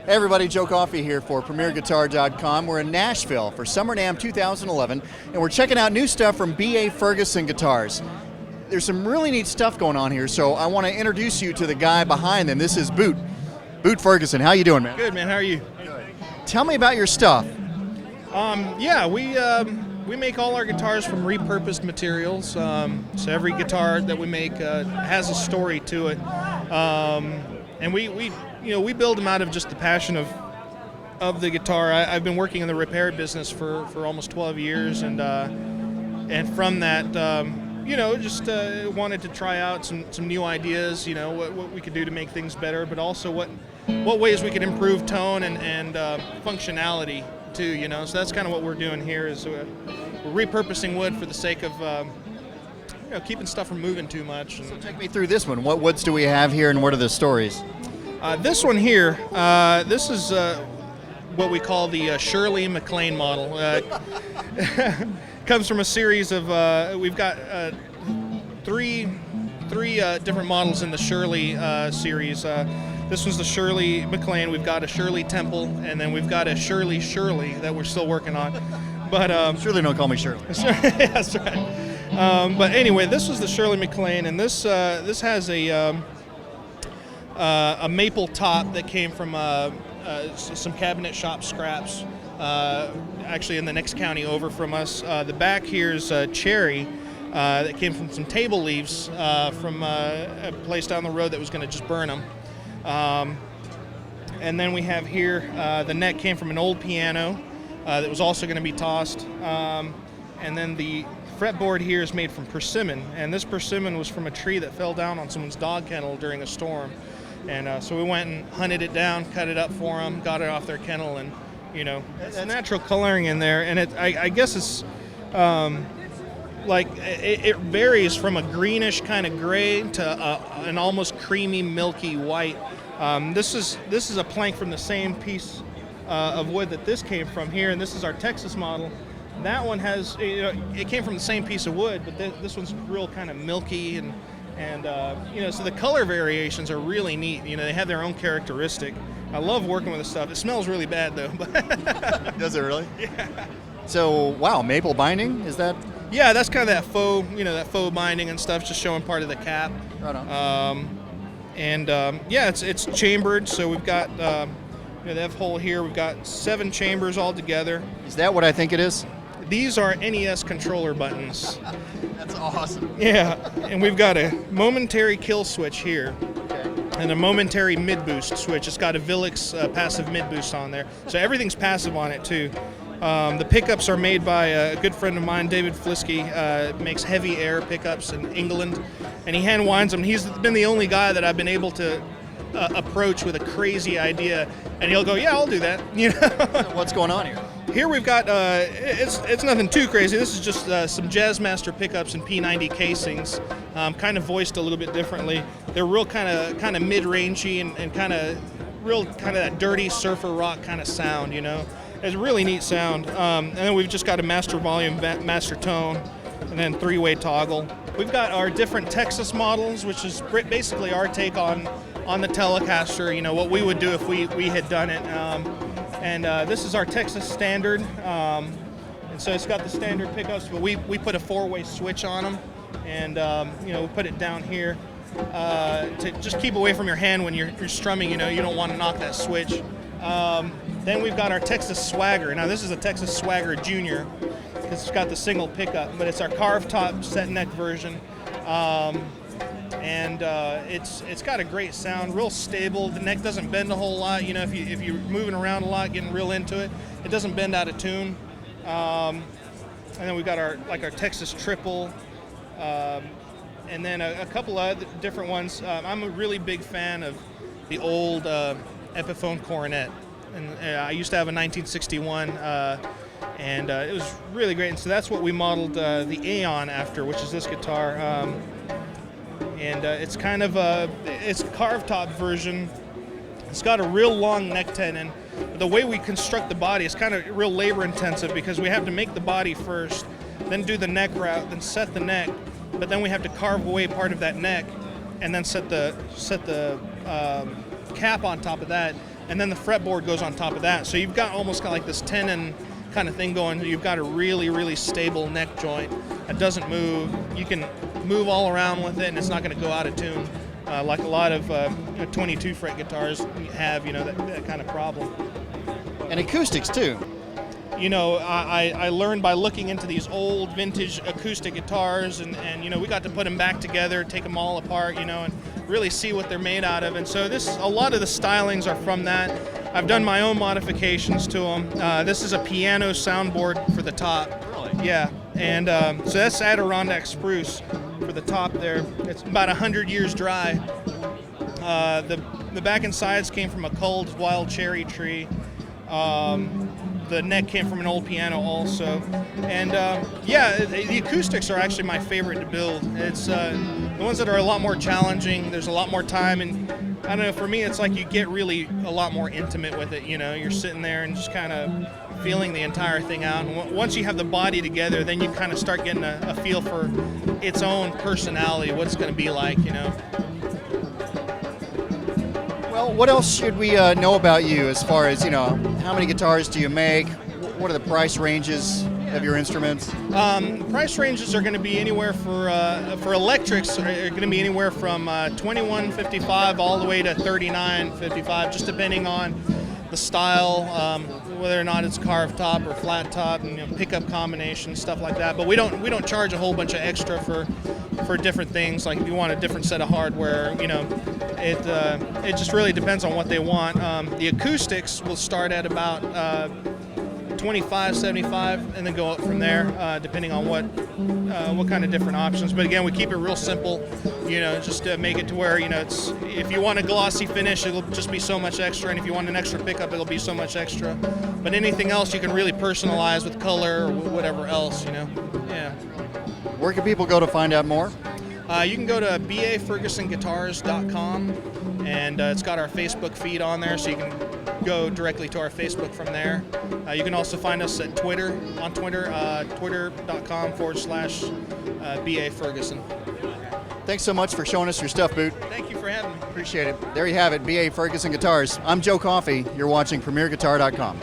Hey everybody, Joe Coffey here for PremierGuitar.com. We're in Nashville for Summer NAMM 2011, and we're checking out new stuff from B.A. Ferguson guitars. There's some really neat stuff going on here, so I want to introduce you to the guy behind them. This is Boot Ferguson. How you doing, man? Good, man. How are you? Good. Tell me about your stuff. We make all our guitars from repurposed materials. So every guitar that we make has a story to it, and we build them out of just the passion of the guitar. I've been working in the repair business for almost 12 years, and from that, just wanted to try out some new ideas. What we could do to make things better, but also what ways we could improve tone and functionality too. So that's kind of what we're doing here. Is we're repurposing wood for the sake of keeping stuff from moving too much. So take me through this one. What woods do we have here, and what are the stories? This one here, this is what we call the Shirley Maclaine model. Comes from a series of, we've got three different models in the Shirley series. This one's the Shirley Maclaine. We've got a Shirley Temple, and then we've got a Shirley that we're still working on. But Shirley, don't call me Shirley. Yeah, that's right. But anyway, this was the Shirley Maclaine, and this has a maple top that came from some cabinet shop scraps, actually in the next county over from us. The back here is cherry that came from some table leaves from a place down the road that was going to just burn them. And then we have here, the neck came from an old piano that was also going to be tossed. And then the fretboard here is made from persimmon, and this persimmon was from a tree that fell down on someone's dog kennel during a storm. And so we went and hunted it down, cut it up for them, got it off their kennel, and it's natural coloring in there. And I guess it's it varies from a greenish kind of gray to an almost creamy, milky white. This is a plank from the same piece of wood that this came from here, and this is our Texas model. That one has, it came from the same piece of wood, but this one's real kind of milky and so the color variations are really neat. They have their own characteristic. I love working with this stuff. It smells really bad though. Does it really? Yeah. So wow, maple binding, is that? Yeah, that's kind of that faux, that faux binding and stuff, just showing part of the cap. Right on. It's chambered. So we've got that hole here. We've got 7 chambers all together. Is that what I think it is? These are NES controller buttons. That's awesome. Yeah, and we've got a momentary kill switch here, Okay. and a momentary mid-boost switch. It's got a Villix passive mid-boost on there, so everything's passive on it too. The pickups are made by a good friend of mine, David Flisky, makes heavy air pickups in England, and he hand winds them. He's been the only guy that I've been able to approach with a crazy idea, and he'll go, yeah, I'll do that. What's going on here? Here we've got, it's nothing too crazy. This is just some Jazzmaster pickups and P90 casings, kind of voiced a little bit differently. They're real kind of mid-rangey and kind of that dirty surfer rock kind of sound, It's a really neat sound. And then we've just got a master volume, master tone, and then 3-way toggle. We've got our different Texas models, which is basically our take on the Telecaster, what we would do if we had done it. This is our Texas Standard, and so it's got the standard pickups, but we put a 4-way switch on them, and we put it down here to just keep away from your hand when you're strumming. You don't want to knock that switch. Then we've got our Texas Swagger. Now this is a Texas Swagger Junior because it's got the single pickup, but it's our carved top set neck version. It's got a great sound, real stable. The neck doesn't bend a whole lot. If you're moving around a lot, getting real into it, it doesn't bend out of tune. And then we've got our Texas Triple, and then a couple of different ones. I'm a really big fan of the old Epiphone Coronet, and I used to have a 1961. And it was really great. And so that's what we modeled the Aeon after, which is this guitar. It's kind of it's a carved top version. It's got a real long neck tenon. But the way we construct the body is kind of real labor intensive because we have to make the body first, then do the neck route, then set the neck, but then we have to carve away part of that neck and then set the cap on top of that. and then the fretboard goes on top of that. So you've got almost kind of like this tenon kind of thing going. You've got a really, really stable neck joint that doesn't move. You can move all around with it, and it's not going to go out of tune like a lot of 22 fret guitars have, that kind of problem. And acoustics too. I learned by looking into these old vintage acoustic guitars, and we got to put them back together, take them all apart, and really see what they're made out of. And so a lot of the stylings are from that. I've done my own modifications to them. This is a piano soundboard for the top. Really? Yeah, and so that's Adirondack spruce for the top there. It's about 100 years dry. The back and sides came from a culled wild cherry tree. The neck came from an old piano also. And the acoustics are actually my favorite to build. It's the ones that are a lot more challenging. There's a lot more time, and I don't know, for me it's like you get really a lot more intimate with it. You're sitting there and just kind of feeling the entire thing out. And once you have the body together, then you kind of start getting a feel for its own personality, what it's going to be like, Well, what else should we know about you as far as, how many guitars do you make? What are the price ranges of your instruments? Price ranges are going to be anywhere for electrics are going to be anywhere from $21.55 all the way to $39.55, just depending on the style, whether or not it's carved top or flat top, and pickup combinations, stuff like that. But we don't charge a whole bunch of extra for different things. Like if you want a different set of hardware, it just really depends on what they want. The acoustics will start at about $25.75 and then go up from there, depending on what kind of different options. But again, we keep it real simple, just to make it to where it's, if you want a glossy finish, it'll just be so much extra, and if you want an extra pickup, it'll be so much extra. But anything else you can really personalize with color or whatever else, Yeah. Where can people go to find out more? You can go to bafergusonguitars.com, and it's got our Facebook feed on there, so you can go directly to our Facebook from there. You can also find us at Twitter, twitter.com/BA Ferguson. Thanks so much for showing us your stuff, Boot. Thank you for having me. Appreciate it. There you have it, BA Ferguson Guitars. I'm Joe Coffey. You're watching PremierGuitar.com.